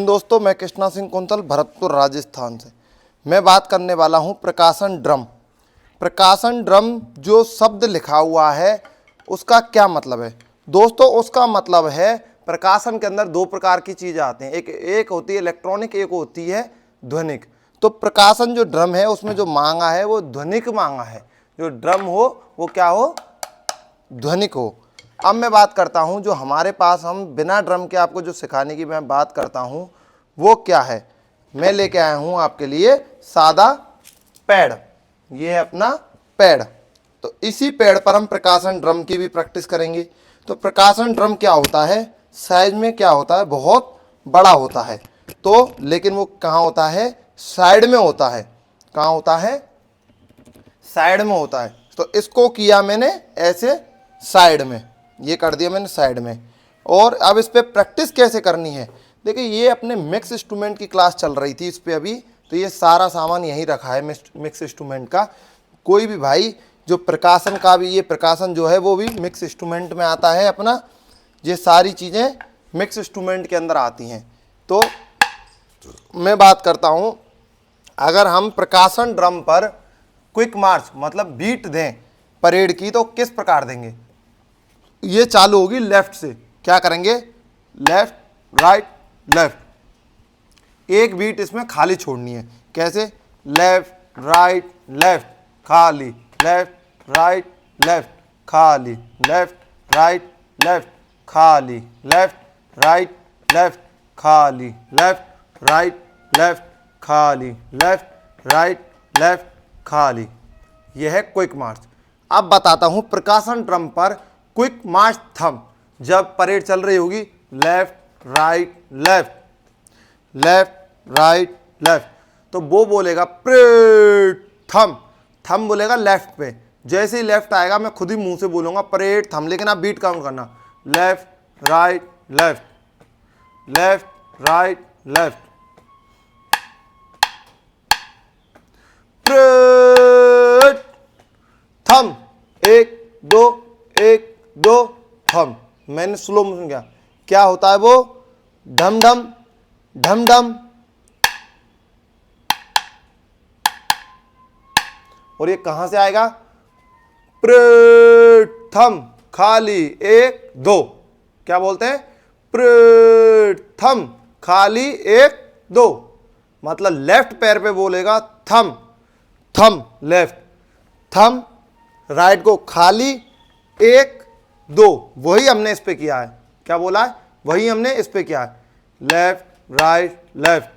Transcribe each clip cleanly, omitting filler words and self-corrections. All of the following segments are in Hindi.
दोस्तों, मैं कृष्णा सिंह कुंतल, भरतपुर राजस्थान से। मैं बात करने वाला हूं प्रकाशन ड्रम। प्रकाशन ड्रम जो शब्द लिखा हुआ है उसका क्या मतलब है दोस्तों? उसका मतलब है प्रकाशन के अंदर दो प्रकार की चीज़ें आती हैं, एक होती है इलेक्ट्रॉनिक, एक होती है ध्वनिक। तो प्रकाशन जो ड्रम है उसमें जो मांगा है वो ध्वनिक मांगा है, जो ड्रम हो वो क्या हो, ध्वनिक हो। अब मैं बात करता हूं जो हमारे पास हम बिना ड्रम के आपको जो सिखाने की मैं बात करता हूं वो क्या है। मैं लेके आया हूं आपके लिए सादा पैड, ये है अपना पैड। तो इसी पैड पर हम प्रकाशन ड्रम की भी प्रैक्टिस करेंगे। तो प्रकाशन ड्रम क्या होता है, साइज में क्या होता है, बहुत बड़ा होता है। तो लेकिन वो कहाँ होता है, साइड में होता है। कहाँ होता है, साइड में होता है। तो इसको किया मैंने ऐसे साइड में, ये कर दिया मैंने साइड में। और अब इस पे प्रैक्टिस कैसे करनी है, देखिए ये अपने मिक्स इंस्ट्रूमेंट की क्लास चल रही थी इस पे अभी, तो ये सारा सामान यहीं रखा है मिक्स इंस्ट्रूमेंट का। कोई भी भाई जो प्रकाशन का भी, ये प्रकाशन जो है वो भी मिक्स इंस्ट्रूमेंट में आता है अपना, ये सारी चीज़ें मिक्स इंस्ट्रूमेंट के अंदर आती हैं। तो मैं बात करता हूँ, अगर हम प्रकाशन ड्रम पर क्विक मार्च मतलब बीट दें परेड की तो किस प्रकार देंगे। ये चालू होगी लेफ्ट से, क्या करेंगे, लेफ्ट राइट लेफ्ट। एक बीट इसमें खाली छोड़नी है, कैसे, लेफ्ट राइट लेफ्ट खाली, लेफ्ट राइट लेफ्ट खाली, लेफ्ट राइट लेफ्ट खाली, लेफ्ट राइट लेफ्ट खाली, लेफ्ट राइट लेफ्ट खाली, लेफ्ट राइट लेफ्ट खाली। यह है क्विक मार्च। अब बताता हूं प्रकाशन ड्रम पर क्विक मार्च थंब, जब परेड चल रही होगी left right left, left right left, तो वो बोलेगा परेड थंब, थंब बोलेगा लेफ्ट पे। जैसे ही लेफ्ट आएगा मैं खुद ही मुंह से बोलूंगा परेड थंब, लेकिन आप बीट काउंट करना, left right left, left right left, parade thumb, एक दो थंब। मैंने स्लो मोशन किया, क्या होता है वो, ढम ढम ढम ढम। और ये कहां से आएगा, प्रथम खाली एक दो, क्या बोलते हैं, प्रथम खाली एक दो, मतलब लेफ्ट पैर पे बोलेगा थम, थम लेफ्ट, थम राइट को खाली एक दो। वही हमने इस पे किया है, क्या बोला है, वही हमने इस पे किया है, left right left,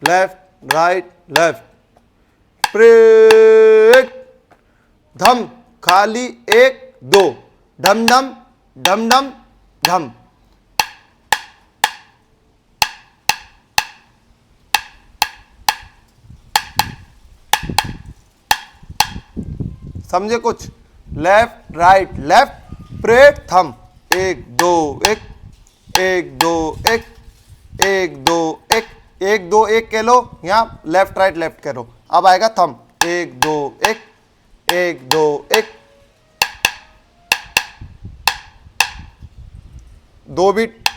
left right left, parade धम खाली एक दो, ढम ढम ढम ढम ढम। समझे कुछ, लेफ्ट राइट लेफ्ट, परेड थम, एक दो एक, एक दो एक, एक दो एक, एक दो एक कह लो, यहाँ लेफ्ट राइट लेफ्ट कह लो। अब आएगा थम, एक दो एक, एक दो एक, दो बीट,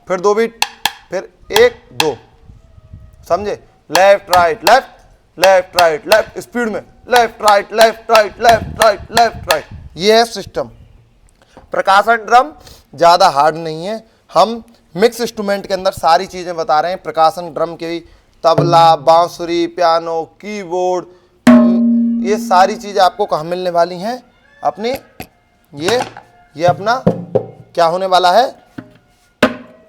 फिर दो बीट, फिर एक दो। समझे, left right left, left right left, speed में left right left right left right left right. ये है सिस्टम। प्रकाशन ड्रम ज़्यादा हार्ड नहीं है, हम मिक्स इंस्ट्रूमेंट के अंदर सारी चीज़ें बता रहे हैं। प्रकाशन ड्रम के तबला, बांसुरी, पियानो, कीबोर्ड, ये सारी चीज़ें आपको कहाँ मिलने वाली हैं, अपनी ये अपना क्या होने वाला है,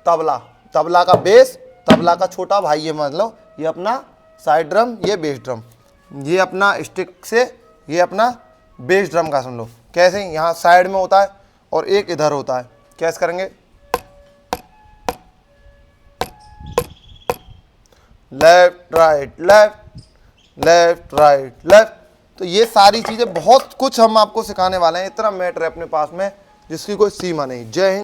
तबला, तबला का बेस, तबला का छोटा भाई है, मतलब ये अपना साइड ड्रम, ये बेस ड्रम, ये अपना स्टिक से, ये अपना बेस ड्रम का सुन लो कैसे, यहाँ साइड में होता है और एक इधर होता है। कैसे करेंगे, left right left, left right left. तो ये सारी चीज़ें बहुत कुछ हम आपको सिखाने वाले हैं, इतना मैटर है अपने पास में जिसकी कोई सीमा नहीं। जय हिंद।